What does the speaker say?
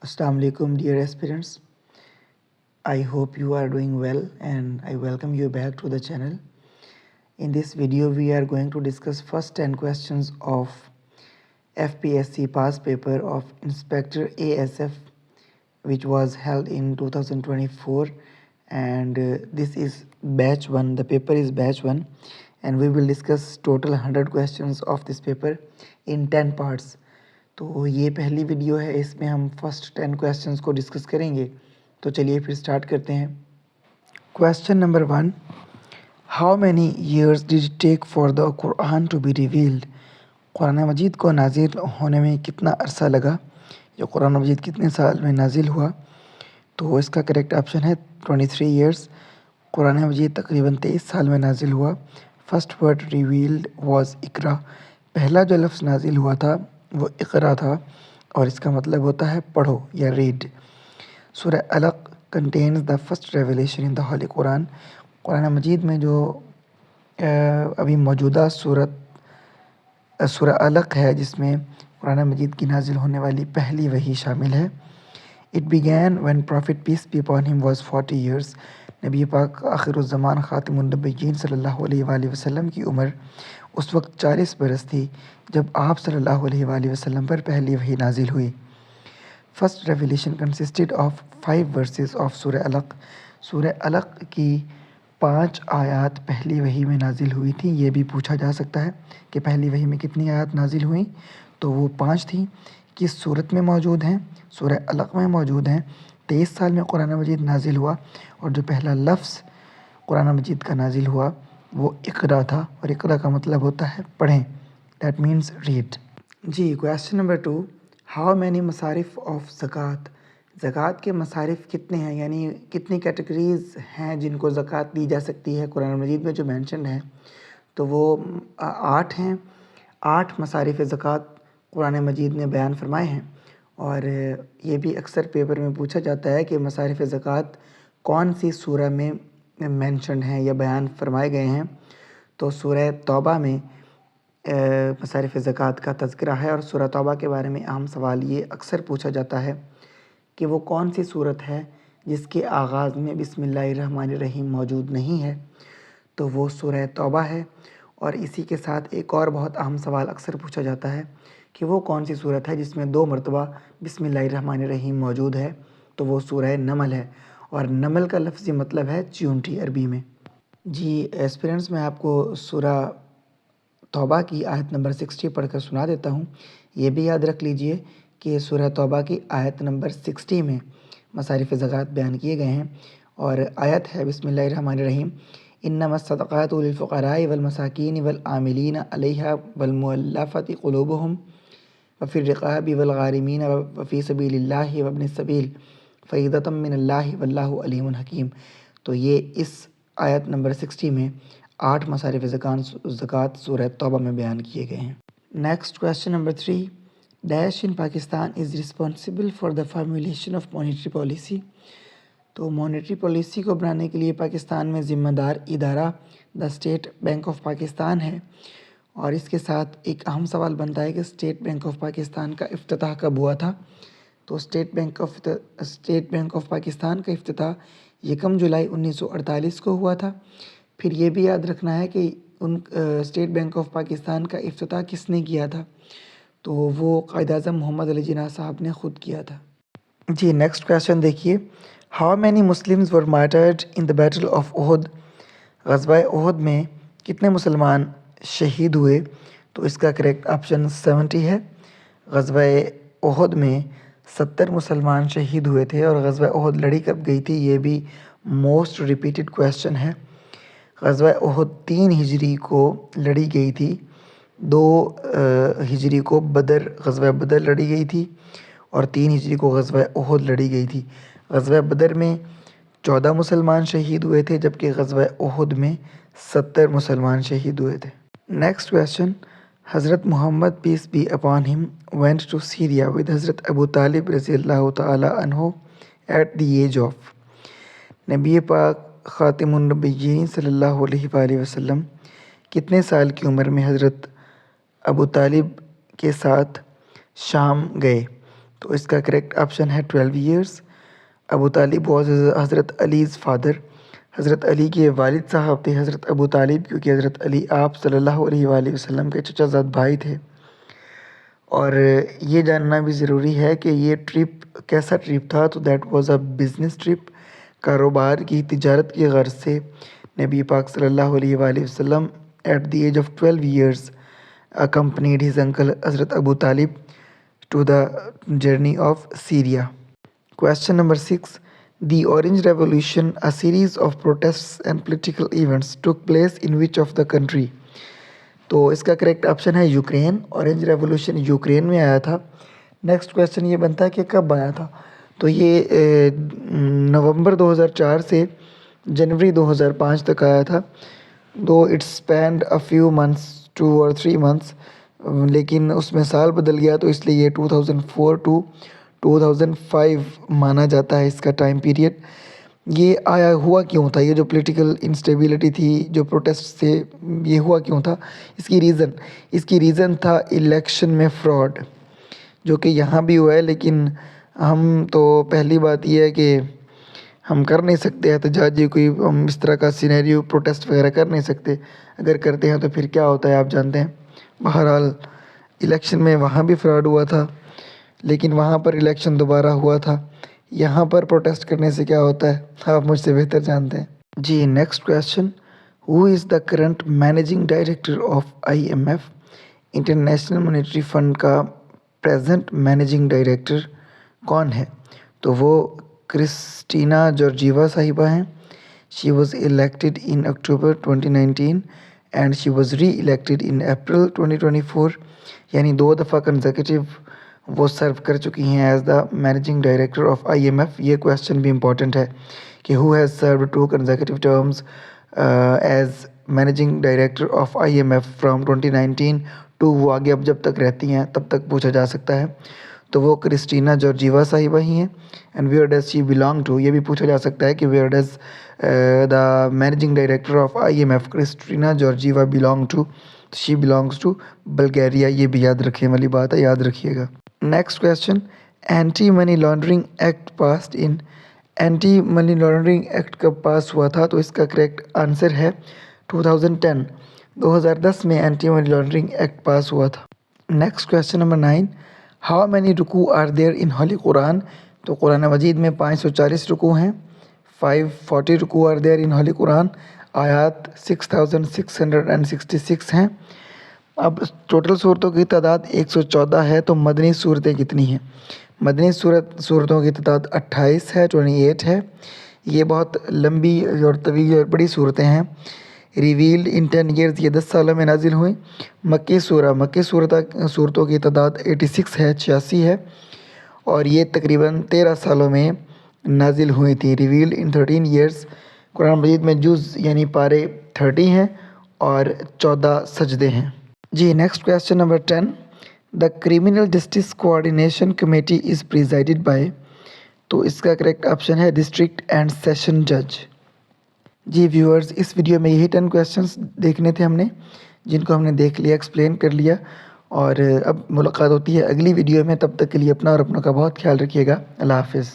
Assalamu alaikum, dear aspirants. I hope you are doing well and I welcome you back to the channel. In this video, we are going to discuss first 10 questions of FPSC past paper of Inspector ASF, which was held in 2024, and this is batch 1. The paper is batch 1 and we will discuss total 100 questions of this paper in 10 parts. तो ये पहली video है, इसमें हम first 10 questions को discuss करेंगे. तो चलिए फिर स्टार्ट करते हैं. Question number 1, how many years did it take for the Quran to be revealed? कुरान मजीद को नाजिल होने में कितना अरसा लगा, या कुरान मजीद कितने साल में नाजिल हुआ? तो इसका करेक्ट ऑप्शन है 23 ईयर्स. कुरान मजीद तकरीबन 23 साल में नाजिल हुआ. फर्स्ट वर्ड रिवील्ड वाज इकरा. पहला जो लफ्ज़ नाजिल हुआ था वो इकरा था और इसका मतलब होता है पढ़ो या read. Surah Alaq contains the first revelation in the holy Quran. कुरान मजीद में जो अभी मौजूदा सूरह अलक है, जिसमें कुरान मजीद की नाजिल होने वाली पहली वही शामिल है. It began when prophet peace be upon him was 40 years. नबी पाक आखिरुज़्ज़मान ख़ातिमुन नबिय्यीन सल्लल्लाहु अलैहि वसल्लम की उम्र उस वक्त 40 बरस थी जब आप सल्लल्लाहु अलैहि वसल्लम पर पहली वही नाजिल हुई. First revelation consisted of 5 versus of सूरह अलक. सूरह अलक की 5 आयत पहली वही में नाजिल हुई थी. ये भी पूछा जा सकता है कि पहली वही में कितनी आयत नाजिल हुई, तो वो 5 थी. किस सूरत में मौजूद हैं? सूरह अलक में मौजूद हैं. 23 साल में कुरान मजीद नाजिल हुआ और जो पहला लफ्ज़ कुरान मजीद का नाजिल हुआ वो इकरा था, और इकरा का मतलब होता है पढ़ें, दैट मीन्स रीड. जी, क्वेश्चन नंबर 2, हाउ मैनी मसारिफ ऑफ ज़कात? ज़कात के मसारिफ कितने हैं, यानी कितनी कैटेगरीज़ हैं जिनको ज़कात दी जा सकती है? कुरान मजीद में जो मेंशन है तो वो 8 हैं. 8 मसारिफ ज़कात कुरान मजीद ने बयान फरमाए हैं. और ये भी अक्सर पेपर में पूछा जाता है कि मसारिफ ज़कात कौन सी सूरह में मेंशन है या बयान फरमाए गए हैं. तो सूरह तौबा में मसारिफ ज़कात का तज़किरा है. और सूरह तौबा के बारे में अहम सवाल ये अक्सर पूछा जाता है कि वो कौन सी सूरत है जिसके आगाज़ में बिस्मिल्लाहिर्रहमानिर्रहीम मौजूद नहीं है, तो वो सूरह तौबा है. और इसी के साथ एक और बहुत अहम सवाल अक्सर पूछा जाता है कि वो कौन सी सूरत है जिसमें 2 मरतबा बिस्मिल्लाहिर्रहमानिर्रहीम मौजूद है, तो वो सूरह नमल है. और नमल का लफ्ज़ी मतलब है चींटी अरबी में. जी एस्पिरेंट्स, मैं आपको सूरह तौबा की आयत नंबर 60 पढ़कर सुना देता हूँ. ये भी याद रख लीजिए कि सूरह तौबा की आयत नंबर 60 में मसारिफ ज़कात बयान किए गए हैं. और आयत है बिस्मिल्लाहिर्रहमानिर्रहीम, इन्नमस्सदक़ातु लिलफ़ुक़राइ वल मसाकीन वल आमिलीन अलैहा वल मुअल्लफ़ति क़ुलूबुहुम व फ़िर रिक़ाबि वल गारिमीन व फ़ी सबीलिल्लाहि व इब्निस सबील फ़रीदतम मिनल्लाहि वल्लाहु अलीमुन हकीम. तो ये इस आयत नंबर 60 में 8 मसारिफ ज़कात सूरह तौबा में बयान किए गए हैं. Next question number 3, dash in Pakistan is responsible for the formulation of monetary policy. तो मॉनेटरी पॉलिसी को बनाने के लिए पाकिस्तान में ज़िम्मेदार इदारा the state bank of Pakistan है. और इसके साथ एक अहम सवाल बनता है कि स्टेट बैंक ऑफ पाकिस्तान का इफ्तिताह कब हुआ था? तो स्टेट बैंक ऑफ पाकिस्तान का इफ्तिताह 1 जुलाई 1948 को हुआ था. फिर ये भी याद रखना है कि स्टेट बैंक ऑफ पाकिस्तान का इफ्तिताह किसने किया था? तो वो कायद-ए-आज़म मोहम्मद अली जिन्ना साहब ने ख़ुद किया था. जी नेक्स्ट क्वेश्चन देखिए, how many Muslims were martyred in the battle of Uhud? ग़ज़वा उहद में कितने मुसलमान शहीद हुए? तो इसका करेक्ट ऑप्शन 70 है. ग़ज़वा उहद में 70 मुसलमान शहीद हुए थे. और ग़ज़वा उहद लड़ी कब गई थी, ये भी मोस्ट रिपीटेड क्वेश्चन है. ग़ज़वा उहद 3 हिजरी को लड़ी गई थी. 2 हिजरी को ग़ज़वा बदर लड़ी गई थी और 3 हिजरी को ग़ज़वा उहद लड़ी गई थी. ग़ज़वा बदर में 14 मुसलमान शहीद हुए थे, जबकि ग़ज़वा उहद में 70 मुसलमान शहीद हुए थे. नेक्स्ट क्वेश्चन, हज़रत Muhammad peace be upon him went to Syria with हज़रत अबू तालिब रज़ियल्लाहु तआला अन्हु एट द एज ऑफ. नबी पाक ख़ातिमुन नबिय्यीन सल्लल्लाहु अलैहि वसल्लम कितने साल की उम्र में हज़रत अबू तालिब के साथ शाम गए? تو اس کا کریکٹ آپشن ہے 12 ایئرس. ابو طالب واز حضرت علیز فادر. حضرت علی کے والد صاحب تھے حضرت ابو طالب، کیونکہ حضرت علی آپ صلی اللہ علیہ وآلہ وسلم کے چچا زاد بھائی تھے. اور یہ جاننا بھی ضروری ہے کہ یہ ٹرپ کیسا ٹرپ تھا. تو that was a business trip. کاروبار کی، تجارت کی غرض سے نبی پاک صلی اللہ علیہ وآلہ وسلم at the age of 12 years accompanied his uncle Hazrat Abu Talib to the journey of Syria. Question number 6. The Orange Revolution, a series of protests and political events, took place in which of the country? تو اس کا correct option ہے Ukraine. Orange revolution Ukraine میں آیا تھا. Next question یہ بنتا ہے کہ کب آیا تھا. تو یہ نومبر 2004 سے جنوری 2005 تک آیا تھا. Do it spend a few months 2 or 3 months، لیکن اس میں سال بدل گیا تو اس لیے یہ 2004 to 2005 مانا جاتا ہے اس کا ٹائم پیریڈ. یہ آیا ہوا کیوں تھا؟ یہ جو پولیٹیکل انسٹیبلٹی تھی، جو پروٹیسٹ تھے، یہ ہوا کیوں تھا؟ اس کی ریزن تھا الیکشن میں فراڈ، جو کہ یہاں بھی ہوا ہے. لیکن ہم تو پہلی بات یہ ہے کہ ہم کر نہیں سکتے احتجاج، یہ کوئی ہم اس طرح کا سینیریو پروٹیسٹ وغیرہ کر نہیں سکتے. اگر کرتے ہیں تو پھر کیا ہوتا ہے آپ جانتے ہیں. بہرحال الیکشن میں وہاں بھی فراڈ ہوا تھا، لیکن وہاں پر الیکشن دوبارہ ہوا تھا. یہاں پر پروٹیسٹ کرنے سے کیا ہوتا ہے آپ مجھ سے بہتر جانتے ہیں. جی next question. Who is the current managing director of IMF؟ International monetary fund کا پریزنٹ مینیجنگ ڈائریکٹر کون ہے؟ تو وہ کرسٹینا جارجیوا صاحبہ ہیں. She was elected in October 2019 and she was reelected in April 2024، یعنی 2 دفعہ کنزیکٹیو وہ سرو کر چکی ہیں as the managing director of IMF. یہ کویشچن بھی امپورٹنٹ ہے کہ who has served 2 consecutive terms as managing director of IMF from 2019 to وہ آگے اب جب تک رہتی ہیں تب تک پوچھا جا سکتا ہے. تو وہ کرسٹینا جارجیوا صاحبہ ہی ہیں. And where does she belong to, یہ بھی پوچھا جا سکتا ہے کہ where does the managing director of IMF Kristalina Georgieva belong to. She belongs to Bulgaria. یہ بھی یاد رکھنے والی بات ہے، یاد رکھیے گا. Next question. Anti money laundering act passed in? Anti money laundering act کب پاس ہوا تھا؟ تو اس کا کریکٹ آنسر ہے 2010. 2010 میں اینٹی منی لانڈرنگ ایکٹ پاس ہوا تھا. Next question number 9. How many رکوع آر دیئر ان ہولی قرآن؟ تو قرآن مجید میں 540 رکوع ہیں. 540 رکوع آر دیئر ان ہولی قرآن. آیات 6666 ہیں. اب ٹوٹل صورتوں کی تعداد 114 ہے. تو مدنی صورتیں کتنی ہیں؟ مدنی صورتوں کی تعداد 28 ہے، 28 ہے. یہ بہت لمبی اور طویل اور بڑی صورتیں ہیں. ریویلڈ ان 10 ایئرز، یہ 10 سالوں میں نازل ہوئیں. مکی صورتوں کی تعداد 86 ہے، 86 ہے، اور یہ تقریباً 13 سالوں میں نازل ہوئی تھی. ریویلڈ ان 13 ایئرز. قرآن مجید میں جز یعنی پارے 30 ہیں اور 14 سجدے ہیں. جی next question number 10. The criminal justice coordination committee is presided by? تو اس کا کریکٹ آپشن ہے ڈسٹرکٹ اینڈ سیشن جج. جی ویورز، اس ویڈیو میں یہی 10 کویشچنس دیکھنے تھے ہم نے، جن کو ہم نے دیکھ لیا، ایکسپلین کر لیا. اور اب ملاقات ہوتی ہے اگلی ویڈیو میں. تب تک کے لیے اپنا اور اپنوں کا بہت خیال رکھیے گا. اللہ حافظ.